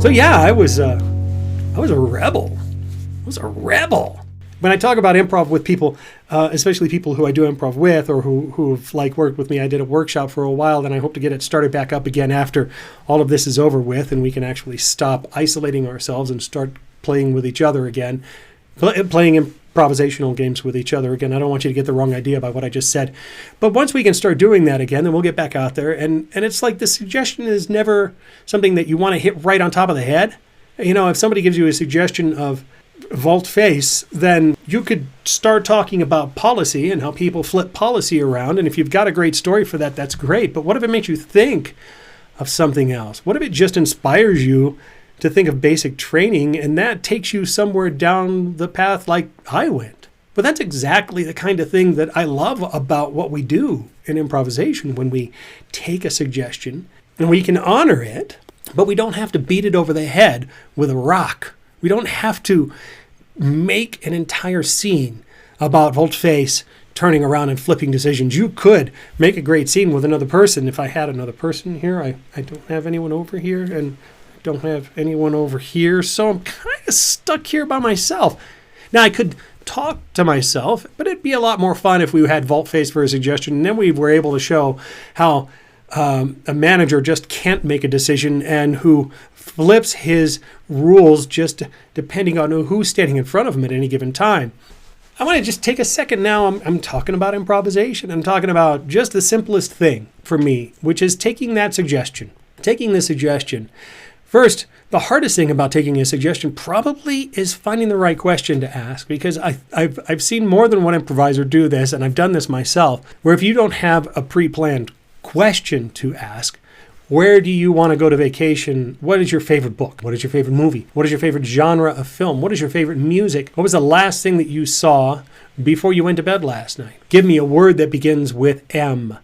So yeah, I was a rebel. I was a rebel. When I talk about improv with people, especially people who I do improv with or who've like worked with me, I did a workshop for a while, and I hope to get it started back up again after all of this is over with, and we can actually stop isolating ourselves and start playing with each other again, playing improvisational games with each other again. I don't want you to get the wrong idea about what I just said. But once we can start doing that again, then we'll get back out there. And it's like the suggestion is never something that you want to hit right on top of the head. You know, if somebody gives you a suggestion of volte-face, then you could start talking about policy and how people flip policy around. And if you've got a great story for that, that's great. But what if it makes you think of something else? What if it just inspires you to think of basic training, and that takes you somewhere down the path like I went? But that's exactly the kind of thing that I love about what we do in improvisation, when we take a suggestion and we can honor it, but we don't have to beat it over the head with a rock. We don't have to make an entire scene about volte-face turning around and flipping decisions. You could make a great scene with another person. If I had another person here, I don't have anyone over here, and don't have anyone over here, so I'm kind of stuck here by myself. Now, I could talk to myself, but it'd be a lot more fun if we had volte-face for a suggestion, and then we were able to show how a manager just can't make a decision and who flips his rules just depending on who's standing in front of him at any given time. I want to just take a second now. I'm talking about improvisation. I'm talking about just the simplest thing for me, which is taking that suggestion. Taking the suggestion. First, the hardest thing about taking a suggestion probably is finding the right question to ask, because I've seen more than one improviser do this, and I've done this myself, where if you don't have a pre-planned question to ask, where do you want to go to vacation? What is your favorite book? What is your favorite movie? What is your favorite genre of film? What is your favorite music? What was the last thing that you saw before you went to bed last night? Give me a word that begins with M.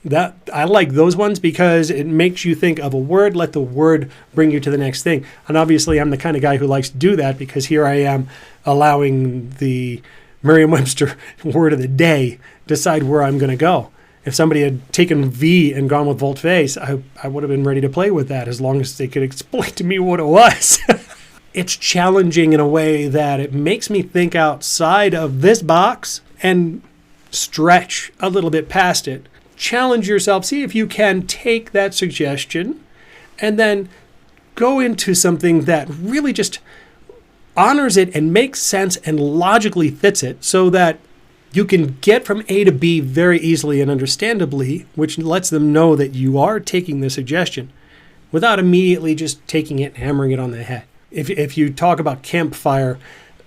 That I like those ones because it makes you think of a word, let the word bring you to the next thing. And obviously I'm the kind of guy who likes to do that, because here I am allowing the Merriam-Webster word of the day decide where I'm going to go. If somebody had taken V and gone with volte-face, I would have been ready to play with that as long as they could explain to me what it was. It's challenging in a way that it makes me think outside of this box and stretch a little bit past it. Challenge yourself, see if you can take that suggestion and then go into something that really just honors it and makes sense and logically fits it, so that you can get from A to B very easily and understandably, which lets them know that you are taking the suggestion without immediately just taking it and hammering it on the head. If you talk about campfire,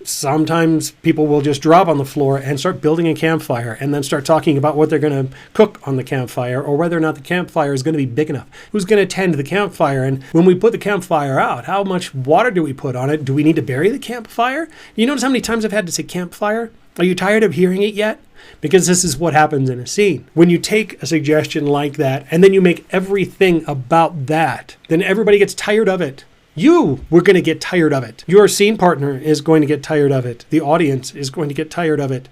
sometimes people will just drop on the floor and start building a campfire and then start talking about what they're going to cook on the campfire, or whether or not the campfire is going to be big enough. Who's going to tend the campfire? And when we put the campfire out, how much water do we put on it? Do we need to bury the campfire? You notice how many times I've had to say campfire? Are you tired of hearing it yet? Because this is what happens in a scene. When you take a suggestion like that and then you make everything about that, then everybody gets tired of it. You were going to get tired of it. Your scene partner is going to get tired of it. The audience is going to get tired of it.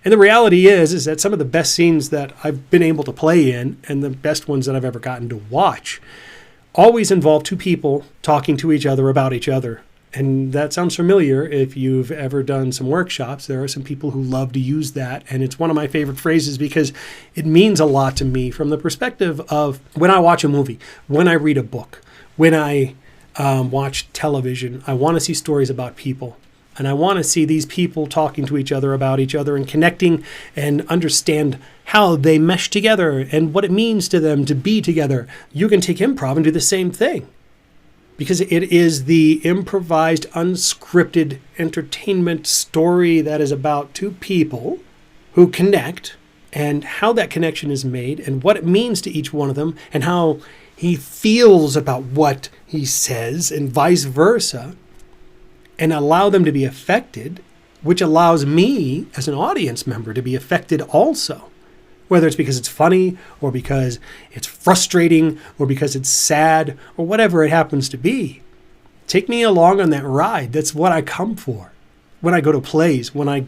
And the reality is that some of the best scenes that I've been able to play in, and the best ones that I've ever gotten to watch, always involve two people talking to each other about each other. And that sounds familiar if you've ever done some workshops. There are some people who love to use that. And it's one of my favorite phrases because it means a lot to me from the perspective of when I watch a movie, when I read a book, when I watch television. I want to see stories about people, and I want to see these people talking to each other about each other and connecting and understand how they mesh together and what it means to them to be together. You can take improv and do the same thing, because it is the improvised, unscripted entertainment story that is about two people who connect, and how that connection is made and what it means to each one of them and how he feels about what he says and vice versa, and allow them to be affected, which allows me as an audience member to be affected also, whether it's because it's funny or because it's frustrating or because it's sad or whatever it happens to be. Take me along on that ride. That's what I come for. When I go to plays, when I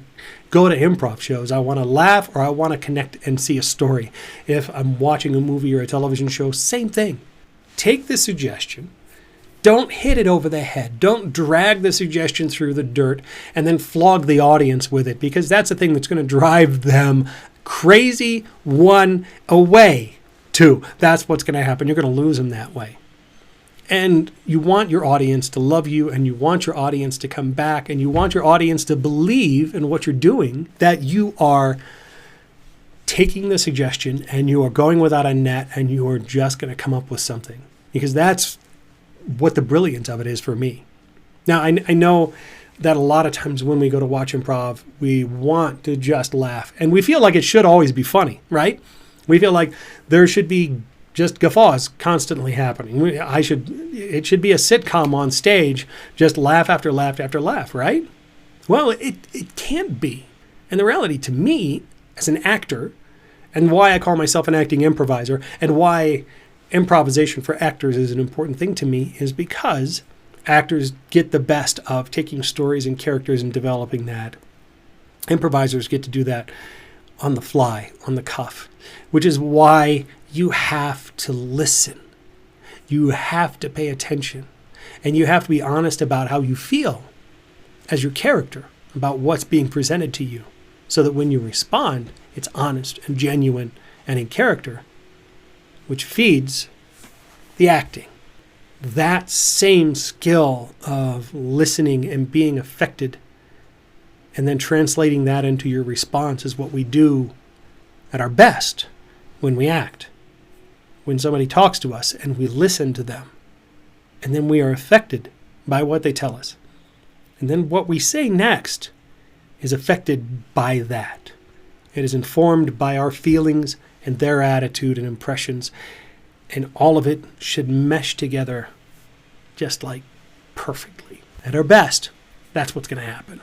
go to improv shows, I want to laugh or I want to connect and see a story. If I'm watching a movie or a television show, same thing. Take the suggestion Don't hit it over the head. Don't drag the suggestion through the dirt and then flog the audience with it, because that's the thing that's going to drive them crazy one away. Two, that's what's going to happen. You're going to lose them that way. And you want your audience to love you, and you want your audience to come back, and you want your audience to believe in what you're doing, that you are taking the suggestion and you are going without a net and you are just going to come up with something. Because that's what the brilliance of it is for me. Now, I know that a lot of times when we go to watch improv, we want to just laugh. And we feel like it should always be funny, right? We feel like there should be just guffaws constantly happening. It should be a sitcom on stage, just laugh after laugh after laugh, right? Well, it can't be. And the reality to me, as an actor, and why I call myself an acting improviser, and why improvisation for actors is an important thing to me, is because actors get the best of taking stories and characters and developing that. Improvisers get to do that on the fly, on the cuff, which is why you have to listen. You have to pay attention. And you have to be honest about how you feel as your character, about what's being presented to you, so that when you respond, it's honest and genuine and in character, which feeds the acting. That same skill of listening and being affected and then translating that into your response is what we do at our best when we act. When somebody talks to us and we listen to them, and then we are affected by what they tell us. And then what we say next is affected by that. It is informed by our feelings and their attitude and impressions, and all of it should mesh together just like perfectly. At our best, that's what's going to happen.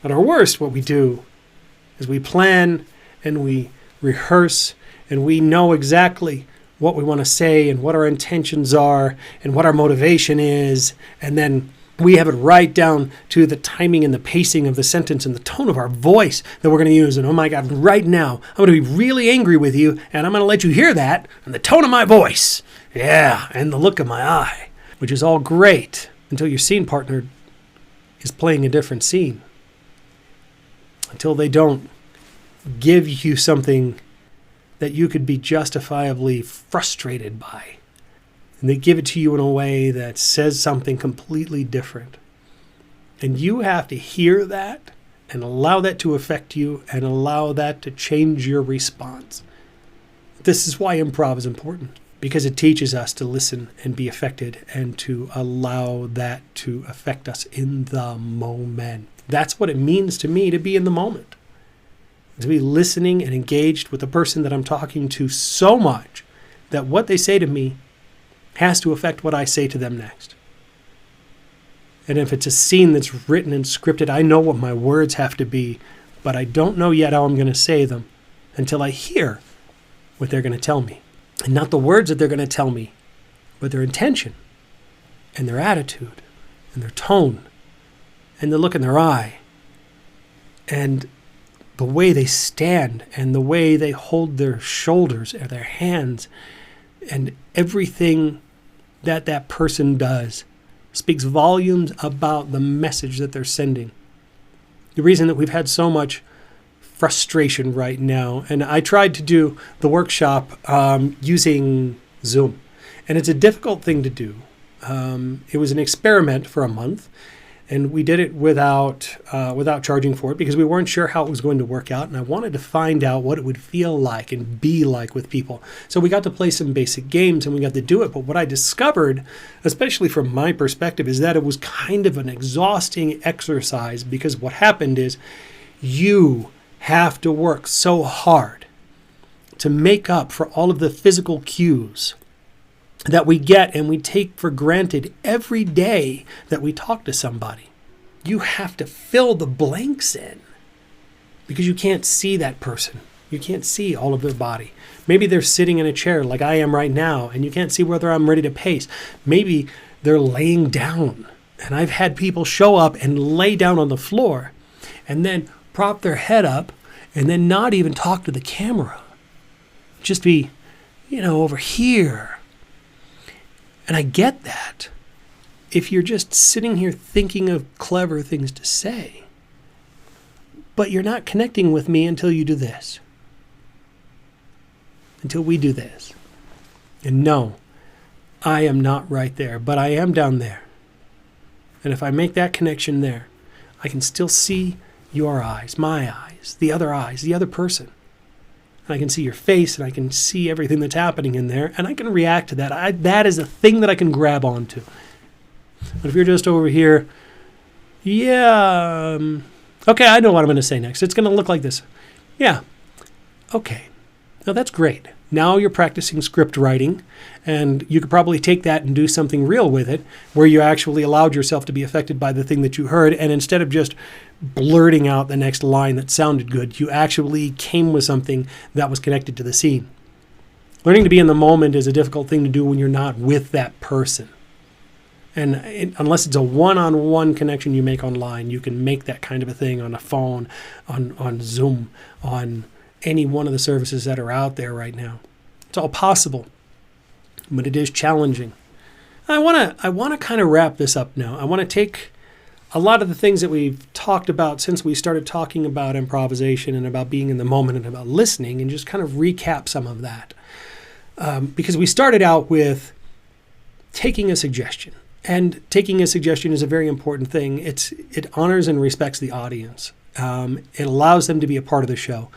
At our worst, what we do is we plan and we rehearse and we know exactly what we want to say and what our intentions are and what our motivation is, and then we have it right down to the timing and the pacing of the sentence and the tone of our voice that we're going to use. And oh my God, right now, I'm going to be really angry with you, and I'm going to let you hear that and the tone of my voice. Yeah, and the look of my eye, which is all great until your scene partner is playing a different scene. Until they don't give you something that you could be justifiably frustrated by. And they give it to you in a way that says something completely different. And you have to hear that and allow that to affect you and allow that to change your response. This is why improv is important, because it teaches us to listen and be affected and to allow that to affect us in the moment. That's what it means to me to be in the moment. To be listening and engaged with the person that I'm talking to so much that what they say to me has to affect what I say to them next. And if it's a scene that's written and scripted, I know what my words have to be, but I don't know yet how I'm going to say them until I hear what they're going to tell me. And not the words that they're going to tell me, but their intention and their attitude and their tone and the look in their eye and the way they stand and the way they hold their shoulders or their hands, and everything that that person does speaks volumes about the message that they're sending. The reason that we've had so much frustration right now, and I tried to do the workshop using Zoom, and it's a difficult thing to do. It was an experiment for a month, and we did it without charging for it because we weren't sure how it was going to work out, and I wanted to find out what it would feel like and be like with people. So we got to play some basic games and we got to do it, but what I discovered, especially from my perspective, is that it was kind of an exhausting exercise, because what happened is you have to work so hard to make up for all of the physical cues that we get and we take for granted every day that we talk to somebody. You have to fill the blanks in because you can't see that person. You can't see all of their body. Maybe they're sitting in a chair like I am right now, and you can't see whether I'm ready to pace. Maybe they're laying down, and I've had people show up and lay down on the floor and then prop their head up and then not even talk to the camera. Just be, over here. And I get that. if you're just sitting here thinking of clever things to say, but you're not connecting with me until you do this. Until we do this. And no, I am not right there, but I am down there. And if I make that connection there, I can still see your eyes, my eyes, the other person. And I can see your face, and I can see everything that's happening in there, and I can react to that. That is a thing that I can grab onto. But if you're just over here, okay, I know what I'm going to say next. It's going to look like this. Yeah, okay. Now that's great. Now you're practicing script writing, and you could probably take that and do something real with it, where you actually allowed yourself to be affected by the thing that you heard, and instead of just blurting out the next line that sounded good, you actually came with something that was connected to the scene. Learning to be in the moment is a difficult thing to do when you're not with that person. And unless it's a one-on-one connection you make online, you can make that kind of a thing on a phone, on Zoom, on any one of the services that are out there right now. It's all possible, but it is challenging. I want to kind of wrap this up now. I want to take a lot of the things that we've talked about since we started talking about improvisation and about being in the moment and about listening, and just kind of recap some of that. Because we started out with taking a suggestion. And taking a suggestion is a very important thing. It honors and respects the audience. It allows them to be a part of the show.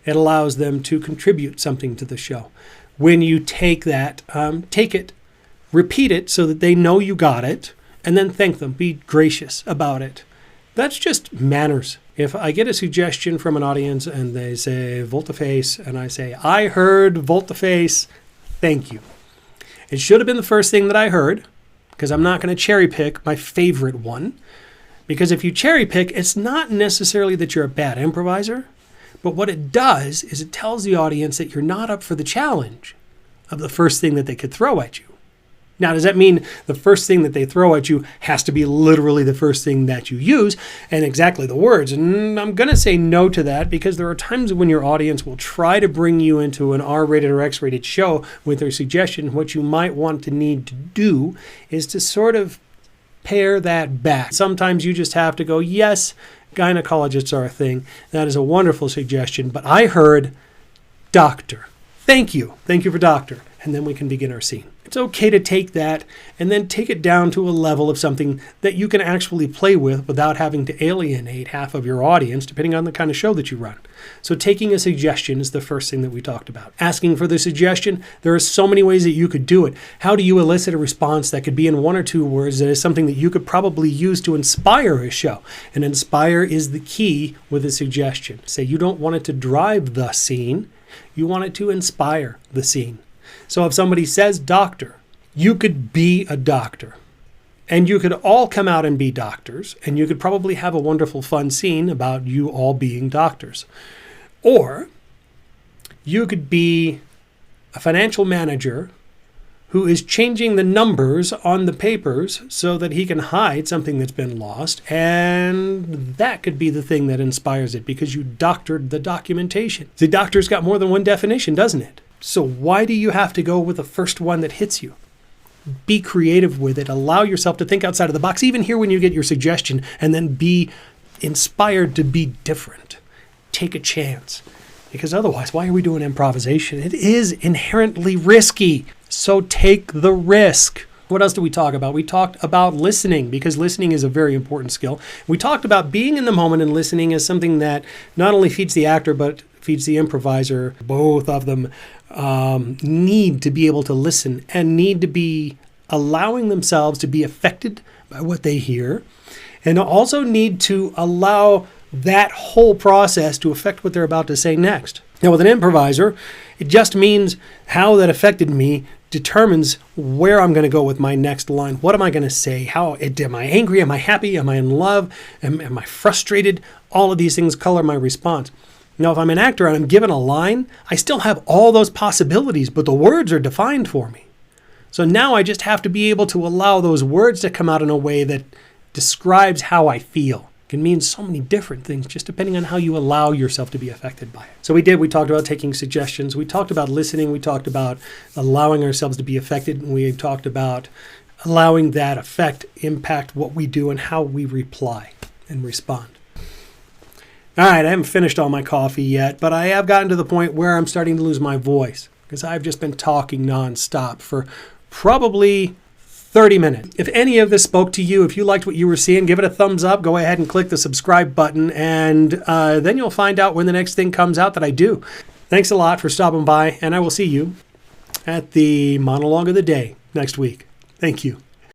It allows them to contribute something to the show. When you take that, take it, repeat it so that they know you got it, and then thank them. Be gracious about it. That's just manners. If I get a suggestion from an audience and they say volte-face, and I say, I heard volte-face, thank you. It should have been the first thing that I heard, because I'm not going to cherry pick my favorite one. Because if you cherry pick, it's not necessarily that you're a bad improviser, but what it does is it tells the audience that you're not up for the challenge of the first thing that they could throw at you. Now, does that mean the first thing that they throw at you has to be literally the first thing that you use and exactly the words? And I'm going to say no to that, because there are times when your audience will try to bring you into an R-rated or X-rated show with their suggestion. What you might want to need to do is to sort of pare that back. Sometimes you just have to go, yes, gynecologists are a thing. That is a wonderful suggestion, but I heard doctor. Thank you. Thank you for doctor. And then we can begin our scene. It's okay to take that and then take it down to a level of something that you can actually play with without having to alienate half of your audience, depending on the kind of show that you run. So taking a suggestion is the first thing that we talked about. Asking for the suggestion, there are so many ways that you could do it. How do you elicit a response that could be in one or two words that is something that you could probably use to inspire a show? And inspire is the key with a suggestion. Say you don't want it to drive the scene, you want it to inspire the scene. So if somebody says doctor, you could be a doctor. And you could all come out and be doctors, and you could probably have a wonderful fun scene about you all being doctors. Or you could be a financial manager who is changing the numbers on the papers so that he can hide something that's been lost, and that could be the thing that inspires it because you doctored the documentation. The doctor's got more than one definition, doesn't it? So why do you have to go with the first one that hits you? Be creative with it. Allow yourself to think outside of the box, even here when you get your suggestion, and then be inspired to be different. Take a chance. Because otherwise, why are we doing improvisation? It is inherently risky. So take the risk. What else did we talk about? We talked about listening, because listening is a very important skill. We talked about being in the moment, and listening is something that not only feeds the actor, but feeds the improviser. Both of them need to be able to listen and need to be allowing themselves to be affected by what they hear, and also need to allow that whole process to affect what they're about to say next. Now, with an improviser, it just means how that affected me determines where I'm going to go with my next line. What am I going to say? Am I angry? Am I happy? Am I in love? Am I frustrated? All of these things color my response. Now, if I'm an actor and I'm given a line, I still have all those possibilities, but the words are defined for me. So now I just have to be able to allow those words to come out in a way that describes how I feel. It can mean so many different things, just depending on how you allow yourself to be affected by it. So we talked about taking suggestions. We talked about listening. We talked about allowing ourselves to be affected. And we talked about allowing that effect impact what we do and how we reply and respond. All right, I haven't finished all my coffee yet, but I have gotten to the point where I'm starting to lose my voice because I've just been talking nonstop for probably 30 minutes. If any of this spoke to you, if you liked what you were seeing, give it a thumbs up. Go ahead and click the subscribe button, and then you'll find out when the next thing comes out that I do. Thanks a lot for stopping by, and I will see you at the monologue of the day next week. Thank you.